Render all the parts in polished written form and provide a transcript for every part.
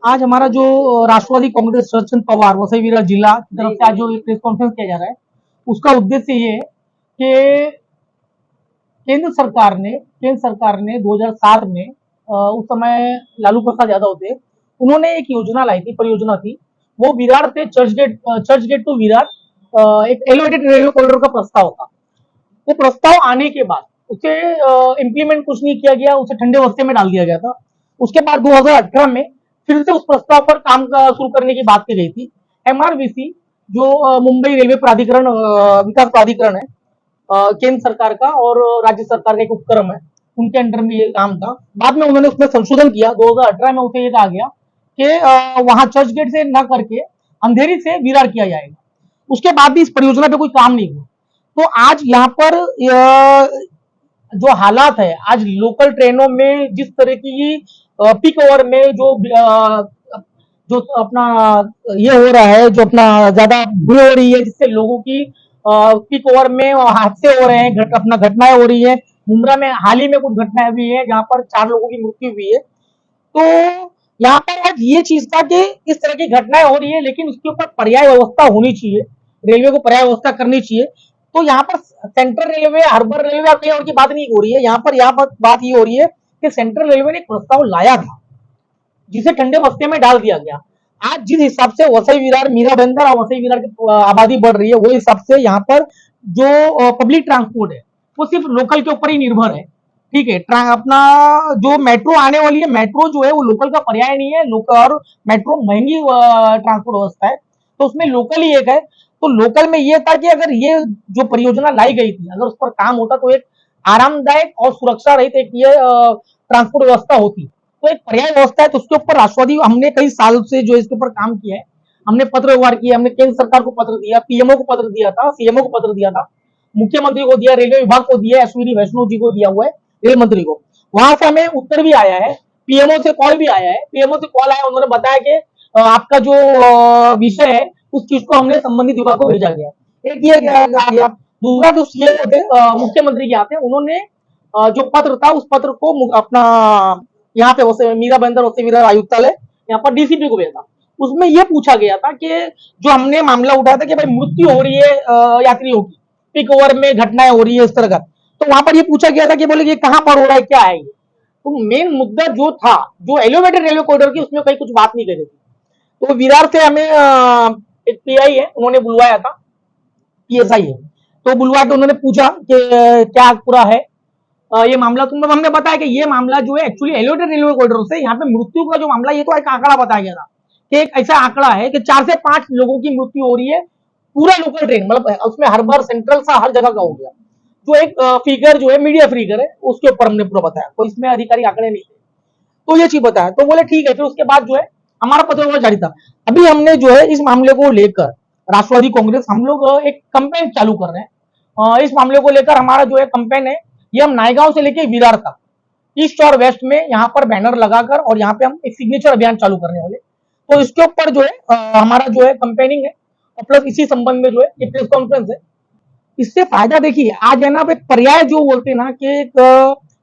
आज हमारा जो राष्ट्रवादी कांग्रेस शरद चंद्र पवार वसई विरार जिला की तरफ से आज जो प्रेस कॉन्फ्रेंस किया जा रहा है, उसका उद्देश्य ये है कि केंद्र सरकार ने 2007 में उस समय लालू प्रसाद यादव थे, उन्होंने एक योजना लाई थी, परियोजना थी। वो विरार से चर्च गेट टू विरार एक एलिवेटेड रेलवे कॉरिडोर का प्रस्ताव था। वो प्रस्ताव आने के बाद उसे इम्प्लीमेंट कुछ नहीं किया गया, उसे ठंडे बस्ते में डाल दिया गया था। उसके बाद 2018 में फिर से उस प्रस्ताव पर काम शुरू करने की बात की गई थी। एमआरवीसी जो मुंबई रेलवे प्राधिकरण विकास प्राधिकरण है, केंद्र सरकार का और राज्य सरकार का एक उपक्रम है, उनके अंडर में ये काम था। बाद में उन्होंने उसमें संशोधन किया। 2018 में उसे ये कहा गया कि वहां चर्च गेट से न करके अंधेरी से विरार किया जाएगा। उसके बाद भी इस परियोजना पे कोई काम नहीं हुआ। तो आज यहाँ पर जो हालात है, आज लोकल ट्रेनों में जिस तरह की पीक ओवर में जो अपना ये हो रहा है, जो अपना ज्यादा भीड़ हो रही है, जिससे लोगों की पीक ओवर में हादसे हो रहे हैं, अपना घटनाएं हो रही है। मुंब्रा में हाल ही में कुछ घटनाएं हुई है जहां पर 4 लोगों की मृत्यु हुई है। तो यहाँ पर आज ये चीज था कि इस तरह की घटनाएं हो रही है, लेकिन उसके ऊपर पर्याय व्यवस्था होनी चाहिए, रेलवे को पर्याय व्यवस्था करनी चाहिए। तो यहाँ पर सेंट्रल रेलवे, अर्बन रेलवे और कहीं और की बात नहीं हो रही है। यहाँ पर बात ये हो रही है कि सेंट्रल रेलवे ने एक प्रस्ताव लाया था, जिसे ठंडे बस्ते में डाल दिया गया। आज जिस हिसाब से वसई विरार, मीरा बंदर और वसई विरार की आबादी बढ़ रही है, वो हिसाब से यहाँ पर जो पब्लिक ट्रांसपोर्ट है वो सिर्फ लोकल के ऊपर ही निर्भर है। ठीक है, अपना जो मेट्रो आने वाली है, मेट्रो जो है वो लोकल का पर्याय नहीं है। लोकल और मेट्रो महंगी ट्रांसपोर्ट व्यवस्था है, तो उसमें लोकल ही एक है। तो लोकल में ये था कि अगर ये जो परियोजना लाई गई थी, अगर उस पर काम होता तो एक आरामदायक और सुरक्षा रहित एक ये ट्रांसपोर्ट व्यवस्था होती। तो एक पर्याय व्यवस्था है, तो उसके ऊपर राष्ट्रवादी हमने कई साल से जो इसके ऊपर काम किया है, हमने पत्र व्यवहार किया, हमने केंद्र सरकार को पत्र दिया, पीएमओ को पत्र दिया था, सीएमओ को पत्र दिया था, मुख्यमंत्री को दिया, रेलवे विभाग को दिया, अश्विनी वैष्णव जी को दिया हुआ है, रेल मंत्री को। वहां से हमें उत्तर भी आया है, पीएमओ से कॉल भी आया है। पीएमओ से कॉल आया, उन्होंने बताया कि आपका जो विषय है उस चीज को हमने संबंधित विभाग को भेजा गया। एक ये गया। दूसरा जो सीएम थे, मुख्यमंत्री के आते, उन्होंने जो पत्र था उस पत्र को अपना यहाँ पे मीरा बंदर वसई विरार आयुक्तालय यहाँ पर डीसीपी को भेजा। उसमें यह पूछा गया था कि जो हमने मामला उठाया था कि भाई मृत्यु हो रही है यात्रियों की, पीक ओवर में घटनाएं हो रही है इस तरह का, तो वहां पर ये पूछा गया था कि बोले ये कहां पर हो रहा है, क्या है ये। तो मेन मुद्दा जो था, जो एलिवेटेड रेलवे कॉरिडोर की, उसमें कहीं कुछ बात नहीं कर रही थी। तो विरार से हमें एक पीआई है, उन्होंने बुलवाया था, पीएसआई है, तो बुलवा के उन्होंने पूछा कि क्या पूरा है ये मामला। तुमने हमने बताया कि ये मामला जो है एक्चुअली एलिवेटेड रेलवे कॉरिडोर से यहाँ पे मृत्यु का जो मामला, ये तो एक आंकड़ा बताया गया था कि एक ऐसा आंकड़ा है कि 4 से 5 लोगों की मृत्यु हो रही है पूरा लोकल ट्रेन, मतलब उसमें हर बार सेंट्रल सा हर जगह का हो गया। जो एक फिगर जो है मीडिया फिगर है, उसके ऊपर हमने पूरा बताया, कोई इसमें अधिकारी आंकड़े नहीं थे, तो ये चीज बताया। तो बोले ठीक है। फिर उसके बाद जो है हमारा पत्र जारी था। अभी हमने जो है इस मामले को लेकर राष्ट्रवादी कांग्रेस हम लोग एक कंपेन चालू कर रहे हैं। इस मामले को लेकर हमारा जो है कंपेन है, ये हम नायगांव से लेके विरार तक ईस्ट और वेस्ट में यहाँ पर बैनर लगाकर और यहाँ पे हम एक सिग्नेचर अभियान चालू करने वाले। तो इसके ऊपर जो है हमारा जो है कंपेनिंग है, और प्लस इसी संबंध में जो है ये प्रेस कॉन्फ्रेंस है। इससे फायदा देखिए, आज है ना पर्याय जो बोलते हैं ना कि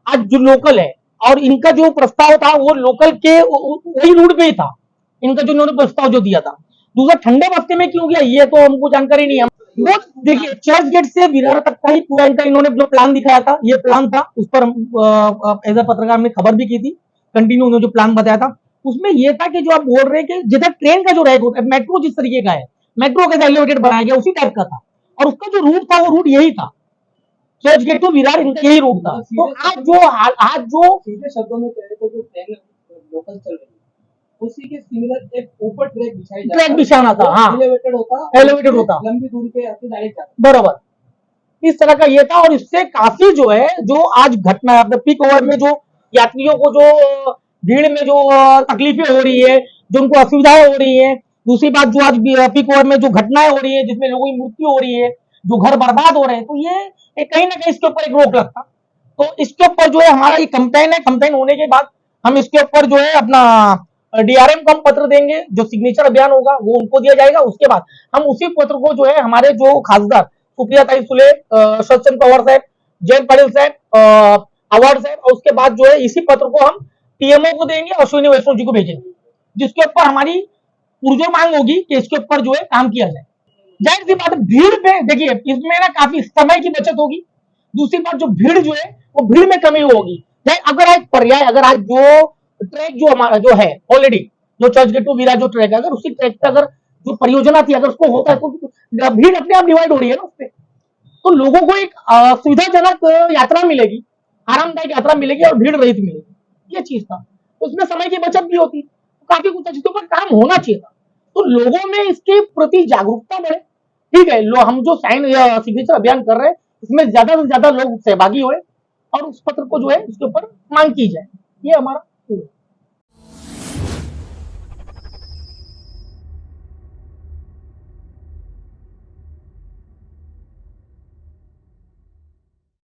आज जो लोकल है, और इनका जो प्रस्ताव था वो लोकल के वही रूट पे ही था, इनका जो इन्होंने प्रस्ताव जो दिया था। दूसरा ठंडे बस्ते में क्यों गया ये तो हमको जानकारी नहीं है। वो देखिए चर्च गेट से विरार तक का ही पूरा इनका इन्होंने जो प्लान दिखाया था, ये प्लान था, उस पर एज अ पत्रकार में खबर भी की थी। कंटिन्यू उन्होंने जो प्लान बताया था उसमें ये था कि जो आप बोल रहे हैं कि जिधर ट्रेन का जो रैक होता है, मेट्रो जिस तरीके का है, मेट्रो का एलिवेटेड बनाया गया उसी टाइप का था, और उसका जो रूट था वो रूट यही था, चर्च गेट टू विरार, इनका यही रूट था। तो आज जो सीधे शब्दों में कहे तो जो ट्रेन लोकल चल रही है उसी के सिमिलर एक ऊपर ट्रैक बिछाना था। हाँ, एलिवेटेड होता लंबी दूरी पे डायरेक्ट जाता, बराबर इस तरह का ये था। और इससे काफी जो है जो आज घटना है पीक ओवर में जो यात्रियों को जो भीड़ में जो तकलीफें हो रही है, जो उनको असुविधाएं हो रही है। दूसरी बात जो आज पीक ओवर में जो घटनाएं हो रही है जिसमें लोगों की मृत्यु हो रही है, जो घर बर्बाद हो रहे हैं, तो ये कहीं ना कहीं इसके ऊपर एक रोक लगता। तो इसके ऊपर जो है हमारा ये कंपेन है। कंपेन होने के बाद हम इसके ऊपर जो है अपना डीआरएम को हम पत्र देंगे, जो सिग्नेचर अभियान होगा वो उनको दिया जाएगा। उसके बाद हम उसी पत्र को जो है हमारे जो खासदार सुप्रिया सुले, शरद चंद्र पवार साहब, जयंत पाटिल साहब, अवार्ड साहब, और उसके बाद जो है इसी पत्र को हम पीएमओ को देंगे और अश्विनी वैष्णव जी को भेजेंगे। जिसके ऊपर हमारी पुरजोर मांग होगी कि इसके ऊपर जो है काम किया जाए। जाहिर सी बात है, भीड़ पे देखिए इसमें ना काफी समय की बचत होगी। दूसरी बात, जो भीड़ जो है वो भीड़ में कमी होगी। अगर आज पर्याय, अगर आज जो ट्रैक जो हमारा जो है ऑलरेडी, जो चर्च गेट टू विरार जो ट्रैक है, अगर उसी ट्रैक पे अगर जो परियोजना थी अगर उसको होता है तो भीड़ अपने आप डिवाइड हो रही है ना उसपे, तो लोगों को एक सुविधाजनक यात्रा मिलेगी, आरामदायक यात्रा मिलेगी और भीड़ रहित मिलेगी। ये चीज था, तो उसमें समय की बचत भी होती, तो काफी कुछ चीजों पर काम होना चाहिए था। तो लोगों में इसके प्रति जागरूकता बढ़े। ठीक है, हम जो साइन या सिग्नेचर अभियान कर रहे हैं इसमें ज्यादा से ज्यादा लोग सहभागी हुए और उस पत्र को जो है उसके ऊपर मांग की जाए, ये हमारा